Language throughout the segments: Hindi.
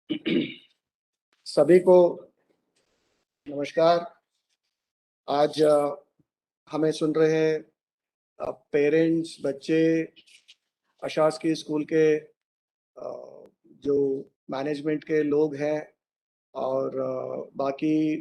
सभी को नमस्कार। आज हमें सुन रहे पेरेंट्स, बच्चे, अशासकीय स्कूल के जो मैनेजमेंट के लोग हैं और बाकी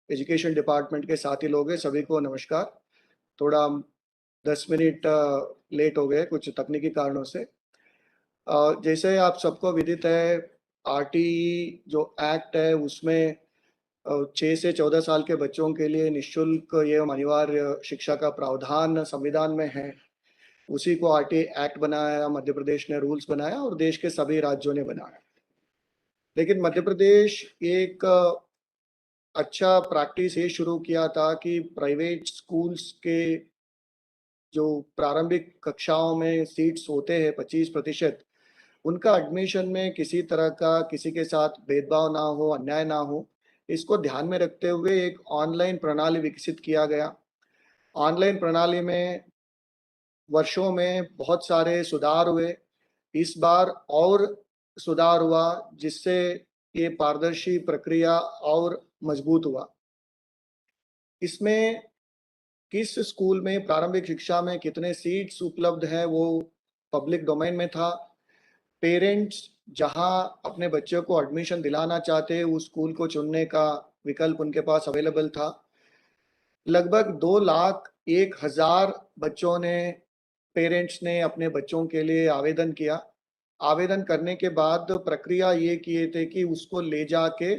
एजुकेशन डिपार्टमेंट के साथी लोग हैं, सभी को नमस्कार। थोड़ा हम 10 मिनट लेट हो गए कुछ तकनीकी कारणों से। जैसे आप सबको विदित है, आरटीई जो एक्ट है उसमें 6 से 14 साल के बच्चों के लिए निःशुल्क एवं अनिवार्य शिक्षा का प्रावधान संविधान में है। उसी को आरटीई एक्ट बनाया, मध्य प्रदेश ने रूल्स बनाया और देश के सभी राज्यों ने बनाया। लेकिन मध्य प्रदेश एक अच्छा प्रैक्टिस ये शुरू किया था कि प्राइवेट स्कूल्स के जो प्रारंभिक कक्षाओं में सीट्स होते हैं 25%, उनका एडमिशन में किसी तरह का किसी के साथ भेदभाव ना हो, अन्याय ना हो, इसको ध्यान में रखते हुए एक ऑनलाइन प्रणाली विकसित किया गया। ऑनलाइन प्रणाली में वर्षों में बहुत सारे सुधार हुए। इस बार और सुधार हुआ जिससे ये पारदर्शी प्रक्रिया और मजबूत हुआ। इसमें किस स्कूल में प्रारंभिक शिक्षा में कितने सीट्स उपलब्ध हैं वो पब्लिक डोमेन में था। पेरेंट्स जहां अपने बच्चों को एडमिशन दिलाना चाहते उस स्कूल को चुनने का विकल्प उनके पास अवेलेबल था। लगभग 2,01,000 बच्चों ने पेरेंट्स ने अपने बच्चों के लिए आवेदन किया। आवेदन करने के बाद प्रक्रिया ये किए थे कि उसको ले जाके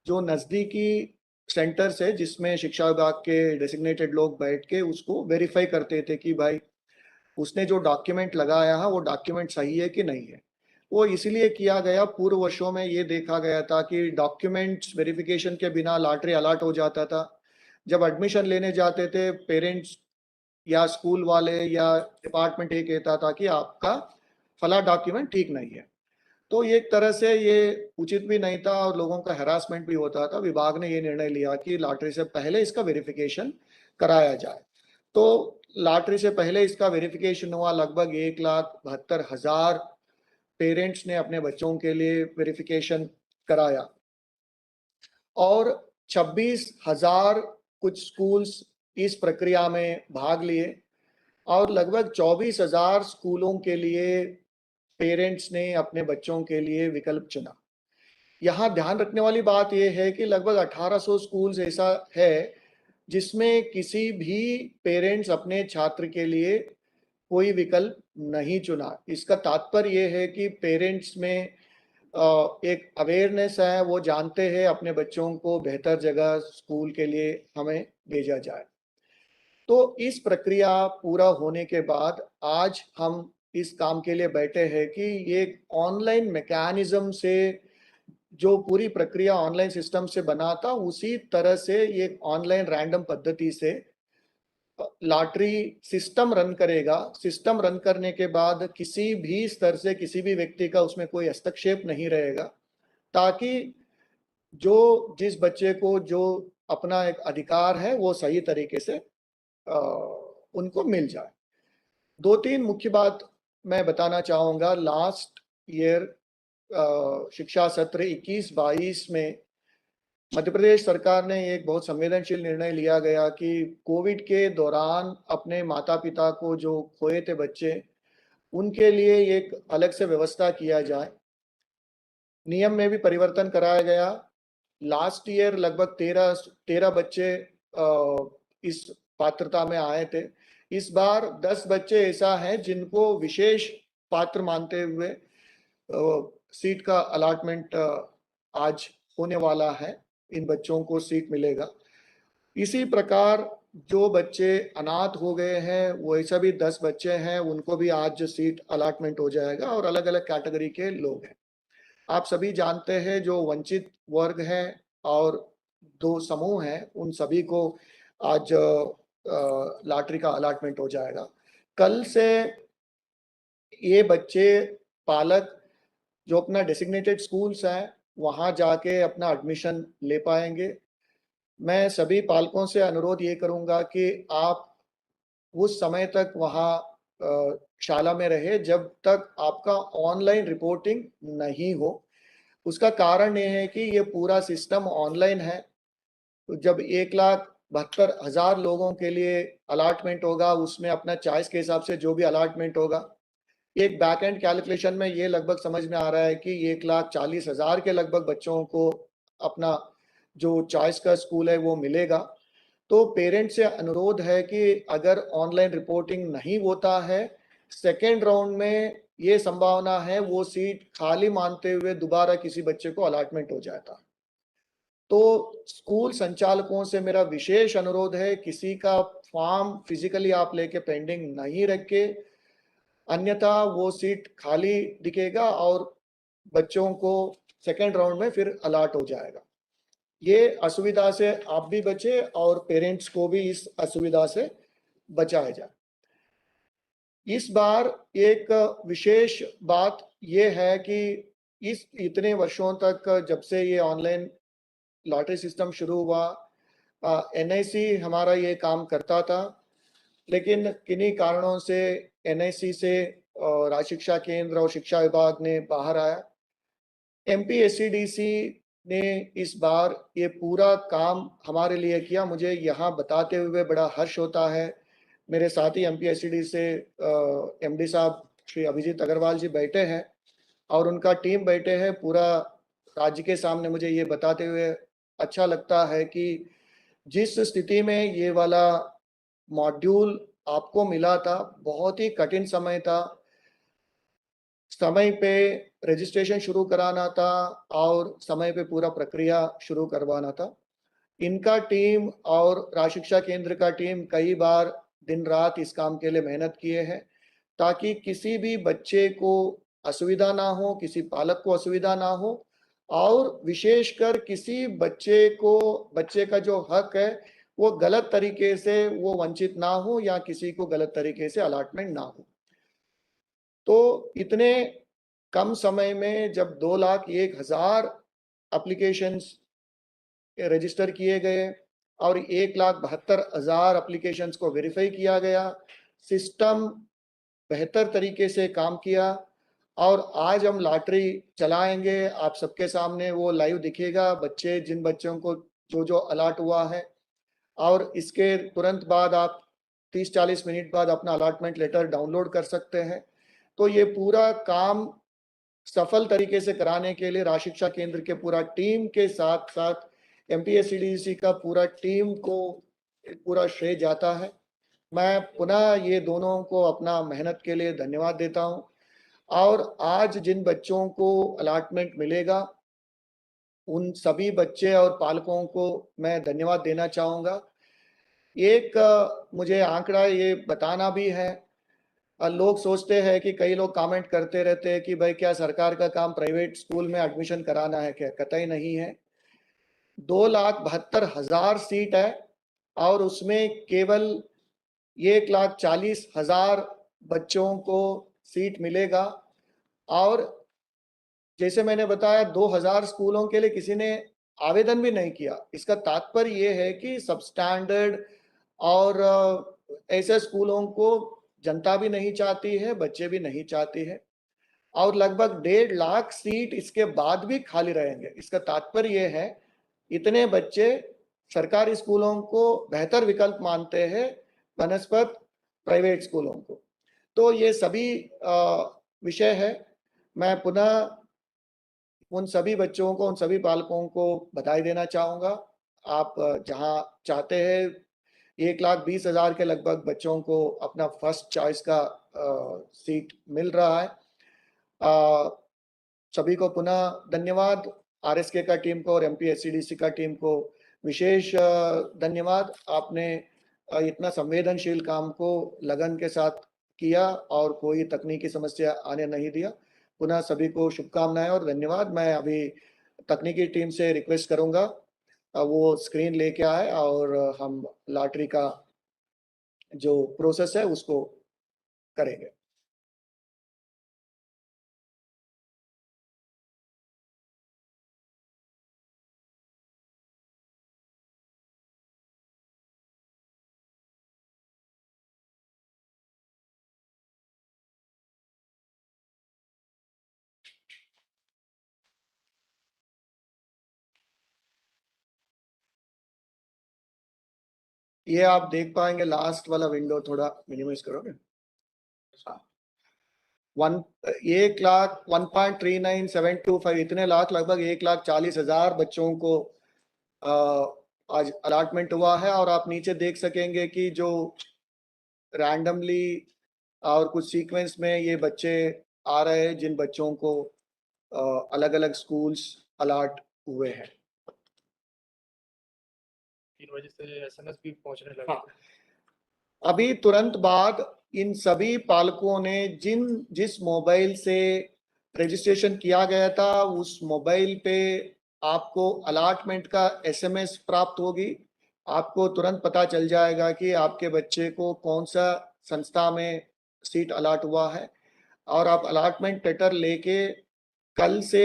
जो नज़दीकी सेंटर्स है जिसमें शिक्षा विभाग के डेसिग्नेटेड लोग बैठ के उसको वेरीफाई करते थे कि भाई उसने जो डॉक्यूमेंट लगाया है वो डॉक्यूमेंट सही है कि नहीं है। वो इसीलिए किया गया, पूर्व वर्षों में ये देखा गया था कि डॉक्यूमेंट्स वेरिफिकेशन के बिना लॉटरी अलॉट हो जाता था। जब एडमिशन लेने जाते थे पेरेंट्स या स्कूल वाले या डिपार्टमेंट ये कहता था कि आपका फला डॉक्यूमेंट ठीक नहीं है। तो ये एक तरह से ये उचित भी नहीं था और लोगों का हैरासमेंट भी होता था। विभाग ने ये निर्णय लिया कि लॉटरी से पहले इसका वेरिफिकेशन कराया जाए। तो लॉटरी से पहले इसका वेरिफिकेशन हुआ। लगभग 1,72,000 पेरेंट्स ने अपने बच्चों के लिए वेरिफिकेशन कराया और 26,000 कुछ स्कूल्स इस प्रक्रिया में भाग लिए और लगभग 24,000 स्कूलों के लिए पेरेंट्स ने अपने बच्चों के लिए विकल्प चुना। यहाँ ध्यान रखने वाली बात यह है कि लगभग 1800 स्कूल्स ऐसा है जिसमें किसी भी पेरेंट्स अपने छात्र के लिए कोई विकल्प नहीं चुना। इसका तात्पर्य यह है कि पेरेंट्स में एक अवेयरनेस है, वो जानते हैं अपने बच्चों को बेहतर जगह स्कूल के लिए हमें भेजा जाए। तो इस प्रक्रिया पूरा होने के बाद आज हम इस काम के लिए बैठे हैं कि ये ऑनलाइन मैकेनिज्म से जो पूरी प्रक्रिया ऑनलाइन सिस्टम से बना था उसी तरह से ये ऑनलाइन रैंडम पद्धति से लॉटरी सिस्टम रन करेगा। सिस्टम रन करने के बाद किसी भी स्तर से किसी भी व्यक्ति का उसमें कोई हस्तक्षेप नहीं रहेगा, ताकि जो जिस बच्चे को जो अपना एक अधिकार है वो सही तरीके से उनको मिल जाए। 2-3 मुख्य बात मैं बताना चाहूँगा। लास्ट ईयर शिक्षा सत्र 21-22 में मध्य प्रदेश सरकार ने एक बहुत संवेदनशील निर्णय लिया गया कि कोविड के दौरान अपने माता-पिता को जो खोए थे बच्चे, उनके लिए एक अलग से व्यवस्था किया जाए। नियम में भी परिवर्तन कराया गया। लास्ट ईयर लगभग 13 बच्चे इस पात्रता में आए थे। इस बार 10 बच्चे ऐसा हैं जिनको विशेष पात्र मानते हुए सीट का अलॉटमेंट आज होने वाला है। इन बच्चों को सीट मिलेगा। इसी प्रकार जो बच्चे अनाथ हो गए हैं, वो ऐसा भी 10 बच्चे हैं, उनको भी आज सीट अलॉटमेंट हो जाएगा और अलग-अलग कैटेगरी के लोग हैं। आप सभी जानते हैं जो वंचित वर्ग हैं और 2 समूह हैं, उन सभी को आज लॉटरी का अलॉटमेंट हो जाएगा। कल से ये बच्चे पालक जो अपना डेसिग्नेटेड स्कूल्स हैं, वहाँ जाके अपना एडमिशन ले पाएँगे। मैं सभी पालकों से अनुरोध ये करूँगा कि आप उस समय तक वहाँ शाला में रहे जब तक आपका ऑनलाइन रिपोर्टिंग नहीं हो। उसका कारण ये है कि ये पूरा सिस्टम ऑनलाइन है। तो जब 1,72,000 लोगों के लिए अलॉटमेंट होगा, उसमें अपना चॉइस के हिसाब से जो भी अलॉटमेंट होगा, एक बैक एंड कैलकुलेशन में ये लगभग समझ में आ रहा है कि 1,40,000 के लगभग बच्चों को अपना जो चॉइस का स्कूल है वो मिलेगा। तो पेरेंट्स से अनुरोध है कि अगर ऑनलाइन रिपोर्टिंग नहीं होता है, सेकेंड राउंड में ये संभावना है वो सीट खाली मानते हुए दोबारा किसी बच्चे को अलॉटमेंट हो जाता। तो स्कूल संचालकों से मेरा विशेष अनुरोध है, किसी का फॉर्म फिजिकली आप लेके पेंडिंग नहीं रखें, अन्यथा वो सीट खाली दिखेगा और बच्चों को सेकेंड राउंड में फिर अलॉट हो जाएगा। ये असुविधा से आप भी बचे और पेरेंट्स को भी इस असुविधा से बचाया जाए। इस बार एक विशेष बात ये है कि इस इतने वर्षों तक जब से ये ऑनलाइन लॉटरी सिस्टम शुरू हुआ, एनआईसी हमारा ये काम करता था, लेकिन किन्हीं कारणों से एनआईसी से राज्य शिक्षा केंद्र और शिक्षा विभाग ने बाहर आया। एमपीएससीडीसी ने इस बार ये पूरा काम हमारे लिए किया। मुझे यहाँ बताते हुए बड़ा हर्ष होता है। मेरे साथी एमपीएससीडी से एमडी साहब श्री अभिजीत अग्रवाल जी बैठे हैं और उनका टीम बैठे हैं। पूरा राज्य के सामने मुझे ये बताते हुए अच्छा लगता है कि जिस स्थिति में ये वाला मॉड्यूल आपको मिला था, बहुत ही कठिन समय था। समय पे रजिस्ट्रेशन शुरू कराना था और समय पे पूरा प्रक्रिया शुरू करवाना था। इनका टीम और राज शिक्षा केंद्र का टीम कई बार दिन-रात इस काम के लिए मेहनत किए हैं, ताकि किसी भी बच्चे को असुविधा ना हो, किसी पालक को असुविधा ना हो और विशेषकर किसी बच्चे का जो हक है, वो गलत तरीके से वो वंचित ना हो या किसी को गलत तरीके से अलॉटमेंट ना हो। तो इतने कम समय में जब 2,01,000 एप्लीकेशंस रजिस्टर किए गए और 1,72,000 एप्लीकेशंस को वेरीफाई किया गया, सिस्टम बेहतर तरीके से काम किया और आज हम लॉटरी चलाएँगे, आप सबके सामने वो लाइव दिखेगा, जिन बच्चों को जो-जो अलॉट हुआ है और इसके तुरंत बाद आप 30-40 मिनट बाद अपना अलॉटमेंट लेटर डाउनलोड कर सकते हैं। तो ये पूरा काम सफल तरीके से कराने के लिए राज शिक्षा केंद्र के पूरा टीम के साथ-साथ एमपीएससीडीसी का पूरा टीम को पूरा श्रेय जाता है। मैं पुनः ये दोनों को अपना मेहनत के लिए धन्यवाद देता हूँ और आज जिन बच्चों को अलॉटमेंट मिलेगा, उन सभी बच्चे और पालकों को मैं धन्यवाद देना चाहूँगा। एक मुझे आंकड़ा ये बताना भी है। लोग सोचते हैं कि कई लोग कमेंट करते रहते हैं कि भाई क्या सरकार का काम प्राइवेट स्कूल में एडमिशन कराना है क्या? कतई नहीं है। 2,72,000 सीट है और उसमें केवल 1,40,000 बच्चों को सीट मिलेगा और जैसे मैंने बताया 2,000 स्कूलों के लिए किसी ने आवेदन भी नहीं किया। इसका तात्पर्य ये है कि सबस्टैंडर्ड और ऐसे स्कूलों को जनता भी नहीं चाहती है, बच्चे भी नहीं चाहते हैं और लगभग 1,50,000 सीट इसके बाद भी खाली रहेंगे। इसका तात्पर्य ये है, इतने बच्चे सरकारी स्कूलों को बेहतर विकल्प मानते हैं बनस्पत प्राइवेट स्कूलों को। तो ये सभी विषय है। मैं पुनः उन सभी बच्चों को, उन सभी पालकों को बधाई देना चाहूँगा। आप जहाँ चाहते हैं 1,20,000 के लगभग बच्चों को अपना फर्स्ट चॉइस का सीट मिल रहा है। अ, सभी को पुनः धन्यवाद, आरएसके का टीम को और एमपीएससीडीसी का टीम को विशेष धन्यवाद। आपने इतना संवेदनशील काम को लगन के साथ किया और कोई तकनीकी समस्या आने नहीं दिया। पुनः सभी को शुभकामनाएँ और धन्यवाद। मैं अभी तकनीकी टीम से रिक्वेस्ट करूँगा वो स्क्रीन लेके आए और हम लॉटरी का जो प्रोसेस है उसको करेंगे। ये आप देख पाएंगे, लास्ट वाला विंडो थोड़ा मिनिमाइज करोगे? हाँ। 1,00,000 1.39,725 इतने लाख, लगभग 1,40,000 बच्चों को आज अलॉटमेंट हुआ है। और आप नीचे देख सकेंगे कि जो रैंडमली और कुछ सीक्वेंस में ये बच्चे आ रहे हैं, जिन बच्चों को अलग अलग स्कूल्स अलॉट हुए हैं। 3 बजे से एसएमएस भी पहुंचने लगा। हाँ। अभी तुरंत बाद इन सभी पालकों ने जिस मोबाइल से रजिस्ट्रेशन किया गया था, उस मोबाइल पे आपको अलॉटमेंट का एसएमएस प्राप्त होगी। आपको तुरंत पता चल जाएगा कि आपके बच्चे को कौन सा संस्था में सीट अलॉट हुआ है, और आप अलॉटमेंट लेटर लेके कल से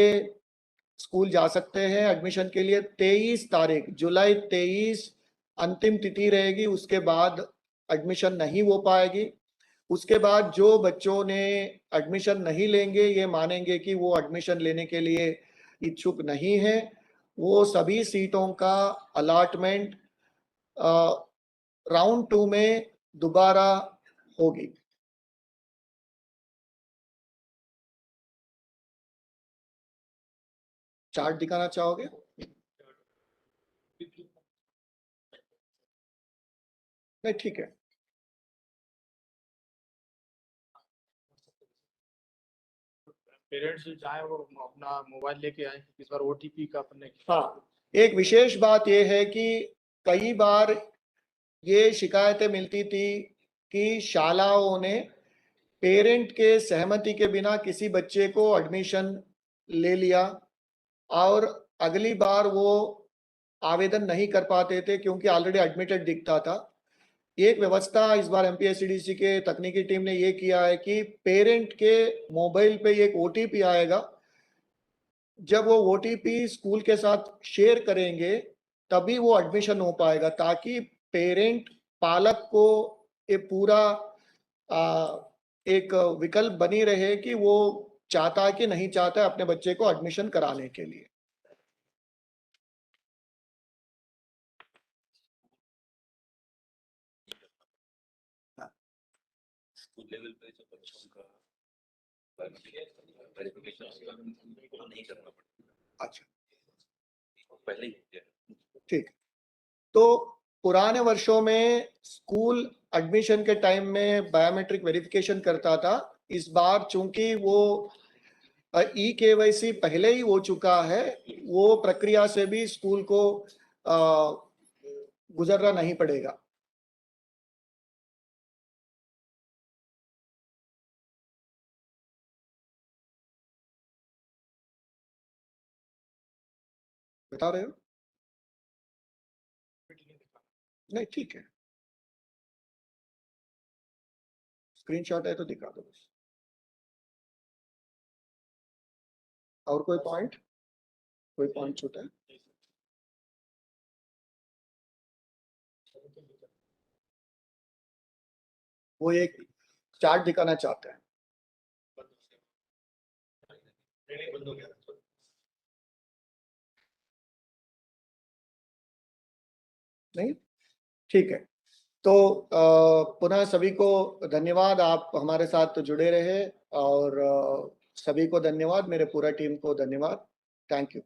स्कूल जा सकते हैं एडमिशन के लिए। 23 तारीख जुलाई 23 अंतिम तिथि रहेगी, उसके बाद एडमिशन नहीं हो पाएगी। उसके बाद जो बच्चों ने एडमिशन नहीं लेंगे, ये मानेंगे कि वो एडमिशन लेने के लिए इच्छुक नहीं है, वो सभी सीटों का अलॉटमेंट राउंड 2 में दोबारा होगी। चार्ट दिखाना चाहोगे? नहीं, ठीक है। पेरेंट्स चाहे वो अपना मोबाइल लेके आए, इस बार ओटीपी का अपन ने। हाँ, एक विशेष बात यह है कि कई बार ये शिकायतें मिलती थी कि शालाओं ने पेरेंट के सहमति के बिना किसी बच्चे को एडमिशन ले लिया, और अगली बार वो आवेदन नहीं कर पाते थे क्योंकि ऑलरेडी एडमिटेड दिखता था। एक व्यवस्था इस बार एमपीएससीडीसी के तकनीकी टीम ने ये किया है कि पेरेंट के मोबाइल पे एक ओटीपी आएगा। जब वो ओटीपी स्कूल के साथ शेयर करेंगे, तभी वो एडमिशन हो पाएगा, ताकि पेरेंट पालक को ये पूरा एक विकल्प बनी रहे कि वो चाहता है कि नहीं चाहता है अपने बच्चे को एडमिशन कराने के लिए। स्कूल लेवल पे जो बच्चों का वेरिफिकेशन नहीं करना पड़ता। अच्छा, पहले ही हो गया। ठीक। तो पुराने वर्षों में स्कूल एडमिशन के टाइम में बायोमेट्रिक वेरिफिकेशन करता था। इस बार चूंकि वो ई केवाईसी पहले ही हो चुका है, वो प्रक्रिया से भी स्कूल को गुजरना नहीं पड़ेगा। बता रहे हो? नहीं, ठीक है, स्क्रीनशॉट है तो दिखा दो बस। और कोई पॉइंट छूटा है? वो एक चार्ट दिखाना चाहते हैं। नहीं, ठीक है। तो पुनः सभी को धन्यवाद, आप हमारे साथ जुड़े रहे, और सभी को धन्यवाद, मेरे पूरा टीम को धन्यवाद। Thank you.